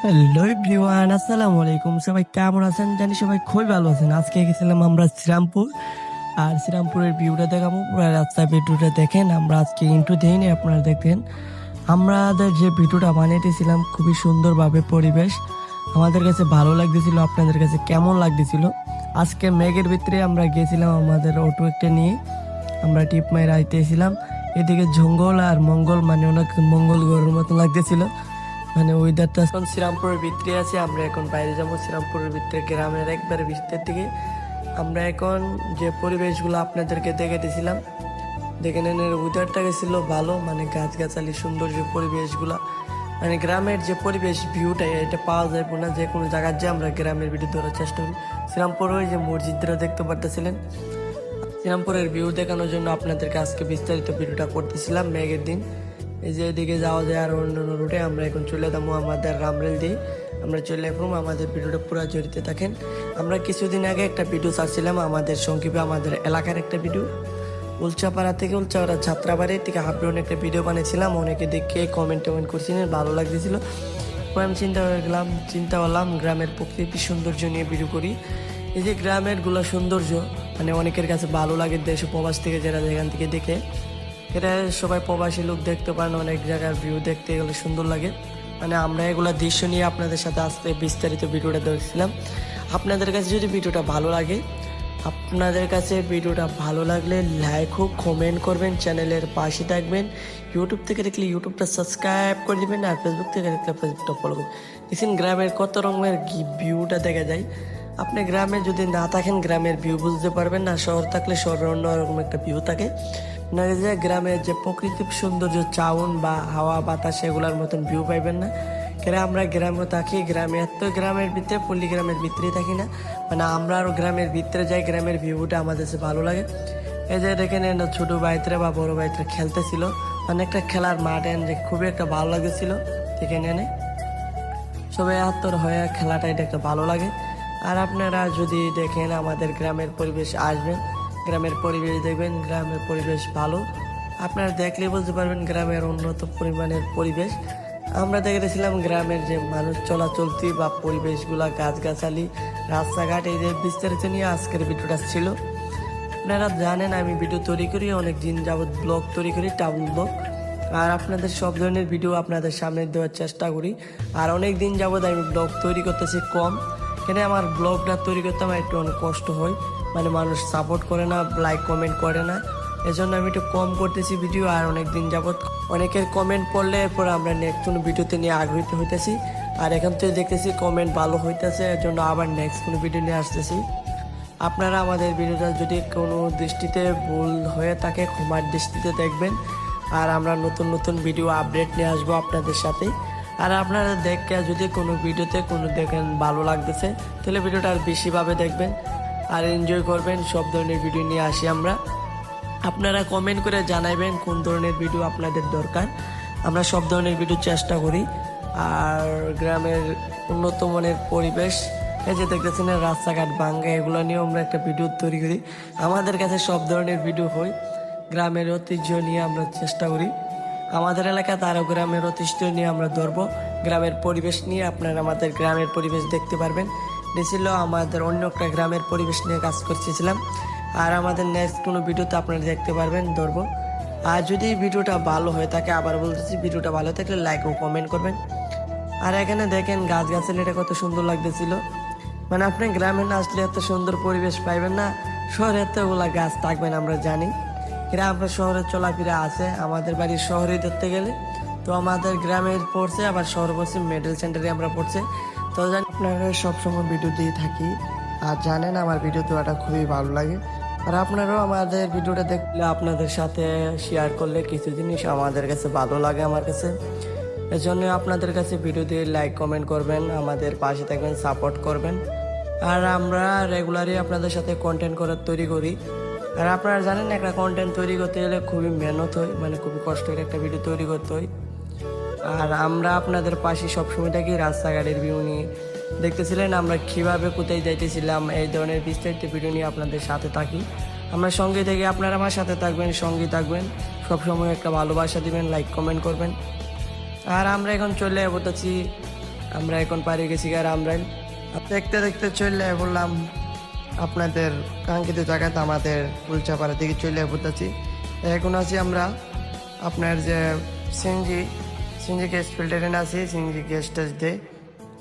Hello everyone, আসসালামু আলাইকুম। সবাই কেমন আছেন? জানি সবাই খুবই ভালো আছেন। আজকে গেছিলাম আমরা শ্রীরামপুর। আর শ্রীরামপুরের ভিউটা দেখাবো, পুরো রাস্তার ভিডিওটা দেখেন। আমরা আজকে ইন্টু দেইনি, আপনারা দেখেন। আমাদের যে ভিডিওটা বানিয়েছিলাম খুবই সুন্দরভাবে, পরিবেশ আমাদের কাছে ভালো লাগতেছিল। আপনাদের কাছে কেমন লাগতেছিল? আজকে মেঘের ভিতরে আমরা গেছিলাম আমাদের অটো একটা নিয়ে। আমরা টিপ মাইরা আইতেছিলাম। এদিকে জঙ্গল আর মঙ্গল, মানে অনেক মঙ্গল গ্রহের মতো লাগতেছিল। মানে ওয়েদারটা এখন শ্রীরামপুরের ভিতরে আছে। আমরা এখন বাইরে যাবো, শ্রীরামপুরের ভিতরে গ্রামের একবারে ভিতরের দিকে। আমরা এখন যে পরিবেশগুলো আপনাদেরকে দেখাতেছিলাম, দেখে নেন। ওয়েদারটা গেছিল ভালো, মানে গাছগাছালি সৌন্দর্য পরিবেশগুলা, মানে গ্রামের যে পরিবেশ ভিউটা এটা পাওয়া যায় না যে কোনো জায়গার। যে আমরা গ্রামের ভিডিও ধরার চেষ্টা করি। শ্রীরামপুর ওই যে মসজিদটা দেখতে পারতেছিলেন, শ্রীরামপুরের ভিউ দেখানোর জন্য আপনাদেরকে আজকে বিস্তারিত ভিডিওটা করতেছিলাম মেঘের দিন। এই যে এদিকে যাওয়া যায় আর অন্য অন্য রুটে। আমরা এখন চলে যাবো আমাদের রামরেল দিয়ে। আমরা চলে আসবো, আমাদের ভিডিওটা পুরো জড়িতে থাকেন। আমরা কিছুদিন আগে একটা ভিডিও ছাড়ছিলাম আমাদের সংক্ষেপে, আমাদের এলাকার একটা ভিডিও। উলচাপাড়া থেকে উলচাপাড়া যাত্রাবাড়ি থেকে হাবড়ন একটা ভিডিও বানিয়েছিলাম। অনেকে দেখে কমেন্ট টমেন্ট করছিলেন, ভালো লাগতেছিল। পরে আমি চিন্তা করলাম গ্রামের প্রকৃতি সৌন্দর্য নিয়ে ভিডিও করি। এই যে গ্রামের গুলা সৌন্দর্য, মানে অনেকের কাছে ভালো লাগে। দেশ প্রবাস থেকে যারা যেখান থেকে দেখে, এটা সবাই প্রবাসী লোক দেখতে পারেন। অনেক জায়গার ভিউ দেখতে গেলে সুন্দর লাগে। মানে আমরা এগুলা দৃশ্য নিয়ে আপনাদের সাথে আজকে বিস্তারিত ভিডিওটা দেখছিলাম। আপনাদের কাছে যদি ভিডিওটা ভালো লাগে, আপনাদের কাছে ভিডিওটা ভালো লাগলে লাইক হোক, কমেন্ট করবেন, চ্যানেলের পাশে থাকবেন। ইউটিউব থেকে দেখলে ইউটিউবটা সাবস্ক্রাইব করে দিবেন, আর ফেসবুক থেকে দেখলে ফেসবুকটা ফলো করবেন। দেখছেন গ্রামের কত রকমের ভিউটা দেখা যায়। আপনি গ্রামে যদি না থাকেন গ্রামের ভিউ বুঝতে পারবেন না। শহর থাকলে শহরের অন্যরকম একটা ভিউ থাকে না, যে গ্রামের যে প্রকৃতিক সৌন্দর্য, চাউন বা হাওয়া বাতাস এগুলার মতন ভিউ পাইবেন না। কেন আমরা গ্রামে থাকি, গ্রামে এত গ্রামের ভিতরে, পল্লী গ্রামের ভিতরে থাকি না। মানে আমরা আরো গ্রামের ভিতরে যাই, গ্রামের ভিউটা আমাদের কাছে ভালো লাগে। এই যে দেখেন ছোট ভাইতরা বা বড় ভাইতরা খেলতেছিল, মানে একটা খেলার মাঠ যে খুবই একটা ভালো লাগতেছিল। দেখেন এনে সবাই আত্মর হয়ে খেলাটা, এটা একটা ভালো লাগে। আর আপনারা যদি দেখেন আমাদের গ্রামের পরিবেশ, আসবেন গ্রামের পরিবেশ দেখবেন, গ্রামের পরিবেশ ভালো। আপনারা দেখলে বুঝতে পারবেন গ্রামের উন্নত পরিমাণের পরিবেশ। আমরা দেখেছিলাম গ্রামের যে মানুষ চলাচলতি বা পরিবেশগুলা, গাছগাছালি, রাস্তাঘাট, এই যে বিস্তারিত নিয়ে আজকের ভিডিওটা ছিল। আপনারা জানেন আমি ভিডিও তৈরি করি, অনেক দিন যাবৎ ব্লগ তৈরি করি, ট্রাভেল ব্লগ। আর আপনাদের সব ধরনের ভিডিও আপনাদের সামনে দেওয়ার চেষ্টা করি। আর অনেক দিন যাবৎ আমি ব্লগ তৈরি করতেছি কম, কেন আমার ব্লগটা তৈরি করতে আমার একটু অনেক কষ্ট হয়। মানে মানুষ সাপোর্ট করে না, লাইক কমেন্ট করে না, এজন্য আমি একটু কম করতেছি ভিডিও। আর অনেক দিন যাবৎ অনেকের কমেন্ট পড়লে এরপর আমরা নেক্সট কোনো ভিডিওতে নিয়ে আগ্রহীত হইতেছি। আর এখন তো দেখতেছি কমেন্ট ভালো হইতেছে, এর জন্য আবার নেক্সট কোনো ভিডিও নিয়ে আসতেছি। আপনারা আমাদের ভিডিওটা যদি কোনো দৃষ্টিতে ভুল হয়ে থাকে ক্ষমার দৃষ্টিতে দেখবেন। আর আমরা নতুন নতুন ভিডিও আপডেট নিয়ে আসবো আপনাদের সাথে। আর আপনারা দেখে যদি কোনো ভিডিওতে কোনো দেখেন ভালো লাগতেছে, তাহলে ভিডিওটা আর বেশিভাবে দেখবেন আর এনজয় করবেন। সব ধরনের ভিডিও নিয়ে আসি আমরা। আপনারা কমেন্ট করে জানাবেন কোন ধরনের ভিডিও আপনাদের দরকার। আমরা সব ধরনের ভিডিও চেষ্টা করি। আর গ্রামের উন্নত মানের পরিবেশ, এই যে দেখতেছেন রাস্তাঘাট ভাঙ্গা, এগুলো নিয়েও আমরা একটা ভিডিও তৈরি করি। আমাদের কাছে সব ধরনের ভিডিও হয়। গ্রামের ঐতিহ্য নিয়ে আমরা চেষ্টা করি। আমাদের এলাকাতে আরও গ্রামের ঐতিহ্য নিয়ে আমরা ধরবো। গ্রামের পরিবেশ নিয়ে আপনারা আমাদের গ্রামের পরিবেশ দেখতে পারবেন। ছিল আমাদের অন্য একটা গ্রামের পরিবেশ নিয়ে কাজ করতেছিলাম। আর আমাদের নেক্সট কোনো ভিডিওতে আপনারা দেখতে পারবেন, ধরবো। আর যদি ভিডিওটা ভালো হয়ে থাকে, আবার বলতেছি ভিডিওটা ভালো থাকলে লাইক ও কমেন্ট করবেন। আর এখানে দেখেন গাছগাছালিটা কত সুন্দর লাগতেছিল। মানে আপনি গ্রামে না আসলে এত সুন্দর পরিবেশ পাইবেন না। শহরে এতগুলা গাছ থাকবেন আমরা জানি। এরা আমরা শহরে চলাফেরা আছে, আমাদের বাড়ি শহরে ধরতে গেলে তো আমাদের গ্রামের পড়ছে, আবার শহর পড়ছে, মিডল সেন্টারে আমরা পড়ছে। তো জানি আপনারা সবসময় ভিডিও দিয়ে থাকি। আর জানেন আমার ভিডিও দেওয়াটা খুবই ভালো লাগে। আর আপনারাও আমাদের ভিডিওটা দেখলে আপনাদের সাথে শেয়ার করলে কিছু জিনিস আমাদের কাছে ভালো লাগে, আমার কাছে। এজন্য আপনাদের কাছে ভিডিও দিয়ে লাইক কমেন্ট করবেন, আমাদের পাশে থাকবেন, সাপোর্ট করবেন। আর আমরা রেগুলারই আপনাদের সাথে কন্টেন্ট তৈরি করি। আর আপনারা জানেন একটা কন্টেন্ট তৈরি করতে গেলে খুবই মেহনত হয়, মানে খুবই কষ্টের একটা ভিডিও তৈরি করতে হয়। আর আমরা আপনাদের পাশে সবসময় থাকি রাস্তাঘাটের ভিউ নিয়ে। দেখতেছিলেন আমরা কীভাবে কোথায় যাইতেছিলাম, এই ধরনের বিস্তারিত ভিডিও নিয়ে আপনাদের সাথে থাকি। আমরা সঙ্গে থেকে আপনারা আমার সাথে থাকবেন, সঙ্গে থাকবেন, সবসময় একটা ভালোবাসা দিবেন, লাইক কমেন্ট করবেন। আর আমরা এখন চলে বলতেছি আমরা এখন পাড়ি গেছি আর আমরা দেখতে দেখতে চলে বললাম আপনাদের কাঙ্ক্ষিত জায়গাতে আমাদের উলচাপাড়া থেকে চলে পড়তেছি। এখন আছি আমরা আপনার যে সিএনজি গ্যাস ফিল্টারে আছি, সিএনজি গ্যাস দিয়ে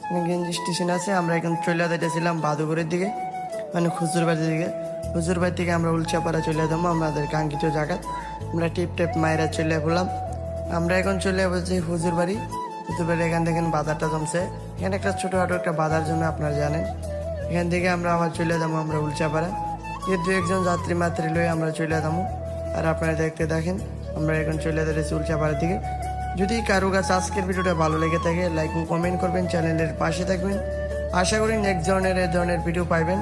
সিএনজি স্টেশন আছে। আমরা এখন চলে যেতেছিলাম বাদুপুরের দিকে, মানে হুজুরবাড়ির দিকে। হুজুরবাড়ি থেকে আমরা উলচাপাড়া চলে যাবো আমাদের কাঙ্ক্ষিত জায়গা। আমরা টিপ টেপ মায়েরা চলে পড়লাম। আমরা এখন চলে যাচ্ছি হুজুরবাড়ি। হুজুরবাড়ি এখান থেকে বাজারটা জমছে, এখানে একটা ছোটোখাটো একটা বাজার জমে আপনারা জানেন। এখান থেকে আমরা আবার চলে যাবো আমরা উলচাপাড়া। দু একজন যাত্রী মাত্রী লয়ে আমরা চলে যাবো। আর আপনারা দেখতে দেখেন আমরা এখন চলে যাচ্ছি উলচাপাড়ার দিকে। যদি কারো কাছে আজকের ভিডিওটা ভালো লেগে থাকে লাইক ও কমেন্ট করবেন, চ্যানেলের পাশে থাকবেন। আশা করি নেক্সট ধরনের ভিডিও পাইবেন।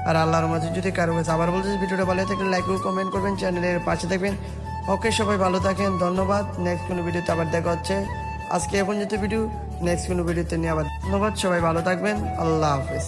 আর আল্লাহর মধ্যে যদি কারো কাছে আবার বলতে ভিডিওটা ভালো থাকলে লাইক ও কমেন্ট করবেন, চ্যানেলের পাশে থাকবেন। ওকে, সবাই ভালো থাকেন, ধন্যবাদ। নেক্সট কোনো ভিডিওতে আবার দেখা হচ্ছে। আজকে এখন যেহেতু ভিডিও, নেক্সট কোনো ভিডিওতে নিয়ে আবার ধন্যবাদ। সবাই ভালো থাকবেন, আল্লাহ হাফেজ।